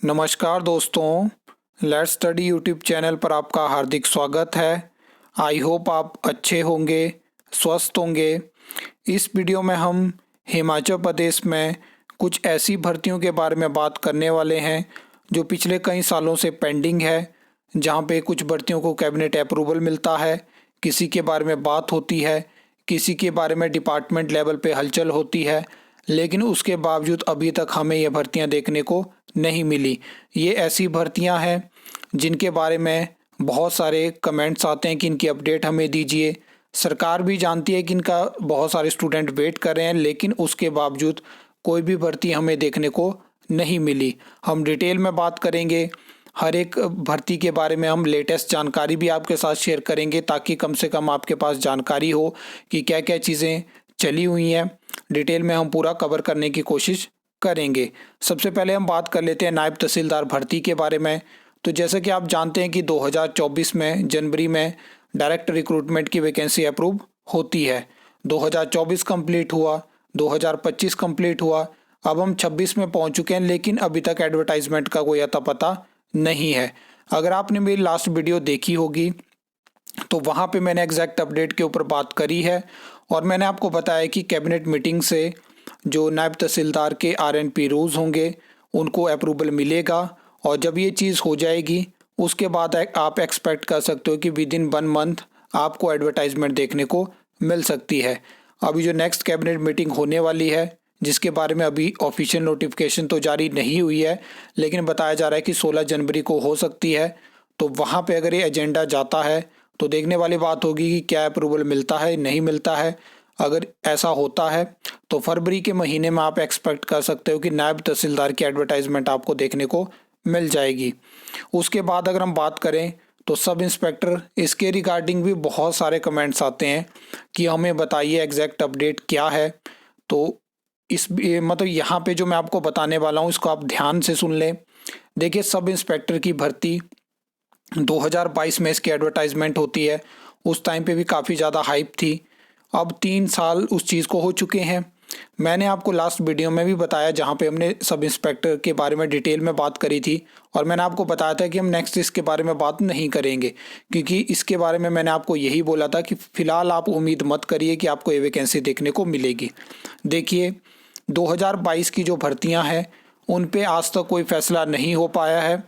नमस्कार दोस्तों, let's study YouTube channel पर आपका हार्दिक स्वागत है। आई होप आप अच्छे होंगे, स्वस्थ होंगे। इस वीडियो में हम हिमाचल प्रदेश में कुछ ऐसी भर्तियों के बारे में बात करने वाले हैं जो पिछले कई सालों से पेंडिंग है, जहां पे कुछ भर्तियों को कैबिनेट अप्रूवल मिलता है, किसी के बारे में बात होती है, किसी के बारे में डिपार्टमेंट लेवल पे हलचल होती है, लेकिन उसके बावजूद अभी तक हमें ये भर्तियां देखने को नहीं मिली। ये ऐसी भर्तियां हैं जिनके बारे में बहुत सारे कमेंट्स आते हैं कि इनकी अपडेट हमें दीजिए। सरकार भी जानती है कि इनका बहुत सारे स्टूडेंट वेट कर रहे हैं, लेकिन उसके बावजूद कोई भी भर्ती हमें देखने को नहीं मिली। हम डिटेल में बात करेंगे, हर एक भर्ती के बारे में हम लेटेस्ट जानकारी भी आपके साथ शेयर करेंगे, ताकि कम से कम आपके पास जानकारी हो कि क्या क्या चीज़ें चली हुई हैं। डिटेल में हम पूरा कवर करने की कोशिश करेंगे। सबसे पहले हम बात कर लेते हैं नायब तहसीलदार भर्ती के बारे में। तो जैसे कि आप जानते हैं कि 2024 में जनवरी में डायरेक्ट रिक्रूटमेंट की वैकेंसी अप्रूव होती है। 2024 कंप्लीट हुआ, 2025 कंप्लीट हुआ, अब हम 26 में पहुंच चुके हैं, लेकिन अभी तक एडवर्टाइजमेंट का कोई अता पता नहीं है। अगर आपने मेरी लास्ट वीडियो देखी होगी तो वहाँ पे मैंने एग्जैक्ट अपडेट के ऊपर बात करी है और मैंने आपको बताया कि कैबिनेट मीटिंग से जो नायब तहसीलदार के RNP रूल्स होंगे उनको अप्रूवल मिलेगा, और जब ये चीज़ हो जाएगी उसके बाद आप एक्सपेक्ट कर सकते हो कि विद इन 1 मंथ आपको एडवर्टाइजमेंट देखने को मिल सकती है। अभी जो नेक्स्ट कैबिनेट मीटिंग होने वाली है, जिसके बारे में अभी ऑफिशियल नोटिफिकेशन तो जारी नहीं हुई है, लेकिन बताया जा रहा है कि 16 जनवरी को हो सकती है। तो वहाँ पे अगर ये एजेंडा जाता है तो देखने वाली बात होगी कि क्या अप्रूवल मिलता है, नहीं मिलता है। अगर ऐसा होता है तो फरवरी के महीने में आप एक्सपेक्ट कर सकते हो कि नायब तहसीलदार की एडवर्टाइजमेंट आपको देखने को मिल जाएगी। उसके बाद अगर हम बात करें तो सब इंस्पेक्टर, इसके रिगार्डिंग भी बहुत सारे कमेंट्स आते हैं कि हमें बताइए एग्जैक्ट अपडेट क्या है। तो मतलब यहाँ पे जो मैं आपको बताने वाला हूँ इसको आप ध्यान से सुन लें। देखिए, सब इंस्पेक्टर की भर्ती 2022 में इसकी एडवर्टाइजमेंट होती है। उस टाइम पे भी काफ़ी ज़्यादा हाइप थी। अब 3 साल उस चीज़ को हो चुके हैं। मैंने आपको लास्ट वीडियो में भी बताया, जहाँ पे हमने सब इंस्पेक्टर के बारे में डिटेल में बात करी थी, और मैंने आपको बताया था कि हम नेक्स्ट इसके बारे में बात नहीं करेंगे, क्योंकि इसके बारे में मैंने आपको यही बोला था कि फ़िलहाल आप उम्मीद मत करिए कि आपको ये वैकेंसी देखने को मिलेगी। देखिए, 2022 की जो भर्तियाँ हैं उन पे आज तक कोई फैसला नहीं हो पाया है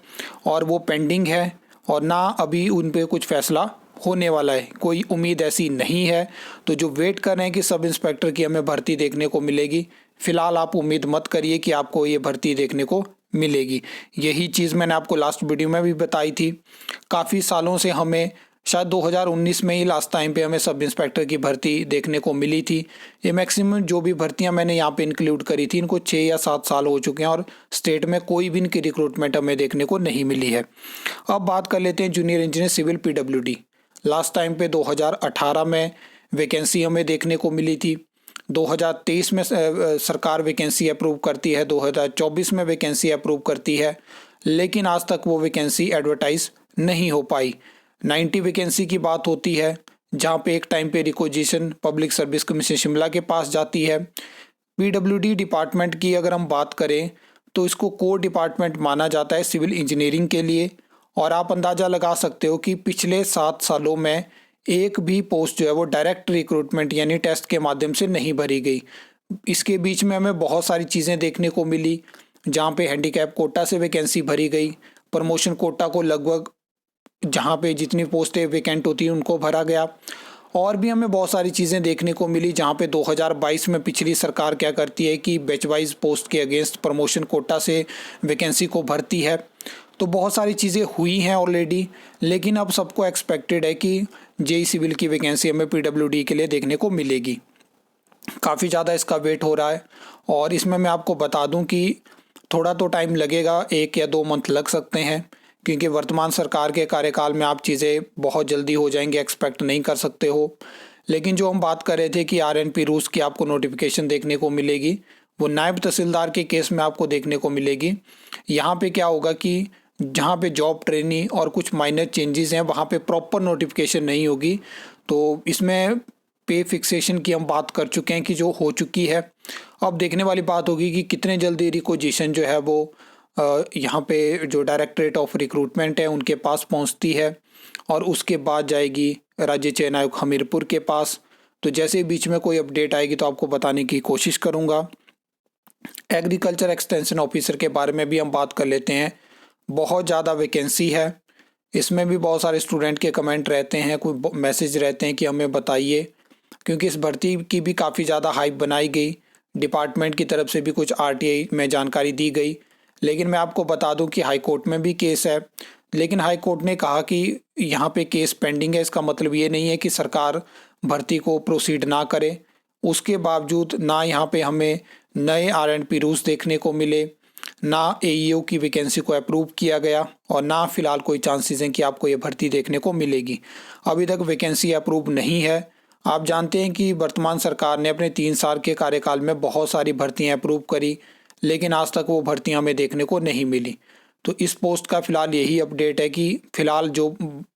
और वो पेंडिंग है, और ना अभी उन पे कुछ फैसला होने वाला है। कोई उम्मीद ऐसी नहीं है। तो जो वेट कर रहे हैं कि सब इंस्पेक्टर की हमें भर्ती देखने को मिलेगी, फिलहाल आप उम्मीद मत करिए कि आपको ये भर्ती देखने को मिलेगी। यही चीज़ मैंने आपको लास्ट वीडियो में भी बताई थी। काफ़ी सालों से हमें, शायद 2019 में ही लास्ट टाइम पे हमें सब इंस्पेक्टर की भर्ती देखने को मिली थी। ये मैक्सिमम जो भी भर्तियां मैंने यहाँ पे इंक्लूड करी थी, इनको 6 या 7 साल हो चुके हैं और स्टेट में कोई भी इनकी रिक्रूटमेंट हमें देखने को नहीं मिली है। अब बात कर लेते हैं junior engineer civil PWD। Last time पे 2018 में वैकेंसी हमें देखने को मिली थी। 2023 में सरकार वैकेंसी अप्रूव करती है, 2024 में वैकेंसी अप्रूव करती है, लेकिन आज तक वो वैकेंसी एडवर्टाइज नहीं हो पाई। 90 वैकेंसी की बात होती है, जहाँ पे एक टाइम पे requisition public service commission Shimla के पास जाती है। PWD डिपार्टमेंट की अगर हम बात करें तो इसको कोर डिपार्टमेंट माना जाता है सिविल इंजीनियरिंग के लिए, और आप अंदाज़ा लगा सकते हो कि पिछले 7 सालों में एक भी पोस्ट जो है वो डायरेक्ट रिक्रूटमेंट यानी टेस्ट के माध्यम से नहीं भरी गई। इसके बीच में हमें बहुत सारी चीज़ें देखने को मिली, जहाँ पे हैंडीकैप कोटा से वैकेंसी भरी गई, प्रमोशन कोटा को लगभग जहाँ पे जितनी पोस्टें वैकेंट होती हैं उनको भरा गया, और भी हमें बहुत सारी चीज़ें देखने को मिली, जहाँ पे 2022 में पिछली सरकार क्या करती है कि बैच वाइज पोस्ट के अगेंस्ट प्रमोशन कोटा से वैकेंसी को भरती है। तो बहुत सारी चीज़ें हुई हैं ऑलरेडी, लेकिन अब सबको एक्सपेक्टेड है कि JEE सिविल की वैकेंसी हमें PWD के लिए देखने को मिलेगी। काफ़ी ज़्यादा इसका वेट हो रहा है, और इसमें मैं आपको बता दूं कि थोड़ा तो टाइम लगेगा, 1 या 2 मंथ लग सकते हैं, क्योंकि वर्तमान सरकार के कार्यकाल में आप चीज़ें बहुत जल्दी हो जाएंगी एक्सपेक्ट नहीं कर सकते हो। लेकिन जो हम बात कर रहे थे कि RNP रूल्स की आपको नोटिफिकेशन देखने को मिलेगी, वो नायब तहसीलदार के केस में आपको देखने को मिलेगी। यहाँ पे क्या होगा कि जहाँ पे जॉब ट्रेनी और कुछ माइनर चेंजेस हैं वहाँ पे प्रॉपर नोटिफिकेशन नहीं होगी। तो इसमें पे फिक्सेशन की हम बात कर चुके हैं कि जो हो चुकी है। अब देखने वाली बात होगी कि कितने जल्दी रिक्वेजिशन जो है वो यहाँ पे जो डायरेक्टरेट ऑफ रिक्रूटमेंट है उनके पास पहुँचती है और उसके बाद जाएगी राज्य चयन आयोग हमीरपुर के पास। तो जैसे ही बीच में कोई अपडेट आएगी तो आपको बताने की कोशिश करूँगा। एग्रीकल्चर एक्सटेंशन ऑफिसर के बारे में भी हम बात कर लेते हैं। बहुत ज़्यादा वैकेंसी है, इसमें भी बहुत सारे स्टूडेंट के कमेंट रहते हैं, कोई मैसेज रहते हैं कि हमें बताइए, क्योंकि इस भर्ती की भी काफ़ी ज़्यादा हाइप बनाई गई। डिपार्टमेंट की तरफ से भी कुछ आरटीआई में जानकारी दी गई, लेकिन मैं आपको बता दूं कि हाई कोर्ट में भी केस है। लेकिन हाई कोर्ट ने कहा कि यहाँ पे केस पेंडिंग है, इसका मतलब ये नहीं है कि सरकार भर्ती को प्रोसीड ना करे। उसके बावजूद ना यहाँ पे हमें नए R&P रूल्स देखने को मिले, ना AEO की वैकेंसी को अप्रूव किया गया और ना फिलहाल कोई चांसेस हैं कि आपको ये भर्ती देखने को मिलेगी। अभी तक वैकेंसी अप्रूव नहीं है। आप जानते हैं कि वर्तमान सरकार ने अपने 3 साल के कार्यकाल में बहुत सारी भर्तियां अप्रूव करी, लेकिन आज तक वो भर्तियां हमें देखने को नहीं मिली। तो इस पोस्ट का फिलहाल यही अपडेट है कि फिलहाल जो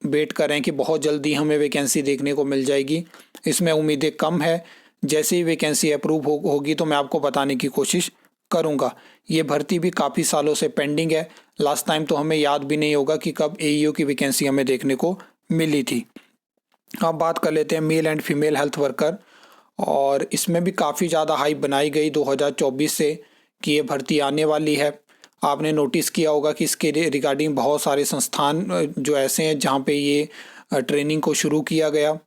वेट कर रहे हैं कि बहुत जल्दी हमें वैकेंसी देखने को मिल जाएगी, इसमें उम्मीदें कम है। जैसे ही वैकेंसी अप्रूव होगी तो मैं आपको बताने की कोशिश करूंगा। ये भर्ती भी काफ़ी सालों से पेंडिंग है। लास्ट टाइम तो हमें याद भी नहीं होगा कि कब AEO की वैकेंसी हमें देखने को मिली थी। अब बात कर लेते हैं male and female health worker, और इसमें भी काफ़ी ज़्यादा हाइप बनाई गई 2024 से कि ये भर्ती आने वाली है। आपने नोटिस किया होगा कि इसके रिगार्डिंग बहुत सारे संस्थान जो ऐसे हैं जहाँ पे ये ट्रेनिंग को शुरू किया गया,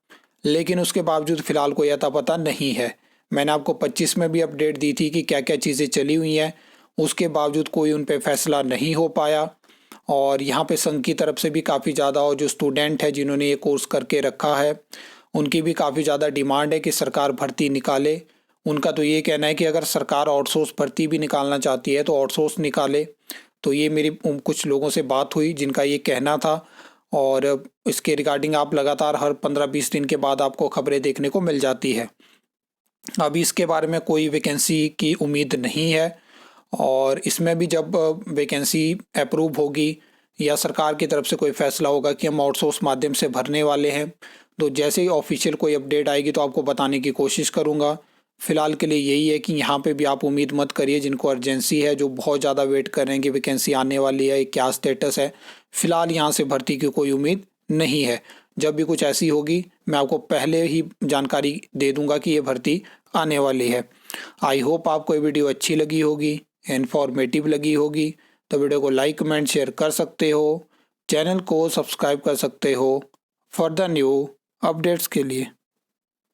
लेकिन उसके बावजूद फ़िलहाल कोई अता पता नहीं है। मैंने आपको 25 में भी अपडेट दी थी कि क्या क्या चीज़ें चली हुई हैं, उसके बावजूद कोई उन पे फैसला नहीं हो पाया। और यहाँ पे संघ की तरफ से भी काफ़ी ज़्यादा, और जो स्टूडेंट है जिन्होंने ये कोर्स करके रखा है उनकी भी काफ़ी ज़्यादा डिमांड है कि सरकार भर्ती निकाले। उनका तो ये कहना है कि अगर सरकार आउटसोर्स भर्ती भी निकालना चाहती है तो आउटसोर्स निकाले। तो ये मेरी कुछ लोगों से बात हुई जिनका ये कहना था, और इसके रिगार्डिंग आप लगातार हर 15-20 दिन के बाद आपको खबरें देखने को मिल जाती है। अभी इसके बारे में कोई वैकेंसी की उम्मीद नहीं है, और इसमें भी जब वैकेंसी अप्रूव होगी या सरकार की तरफ से कोई फैसला होगा कि हम आउटसोर्स माध्यम से भरने वाले हैं, तो जैसे ही ऑफिशियल कोई अपडेट आएगी तो आपको बताने की कोशिश करूंगा। फिलहाल के लिए यही है कि यहाँ पे भी आप उम्मीद मत करिए। जिनको अर्जेंसी है, जो बहुत ज़्यादा वेट कर रहे हैं कि वैकेंसी आने वाली है, क्या स्टेटस है, फिलहाल यहाँ से भर्ती की कोई उम्मीद नहीं है। जब भी कुछ ऐसी होगी मैं आपको पहले ही जानकारी दे दूंगा कि ये भर्ती आने वाली है। आई होप आपको ये वीडियो अच्छी लगी होगी, इन्फॉर्मेटिव लगी होगी। तो वीडियो को लाइक कमेंट शेयर कर सकते हो, चैनल को सब्सक्राइब कर सकते हो फॉर द न्यू अपडेट्स के लिए।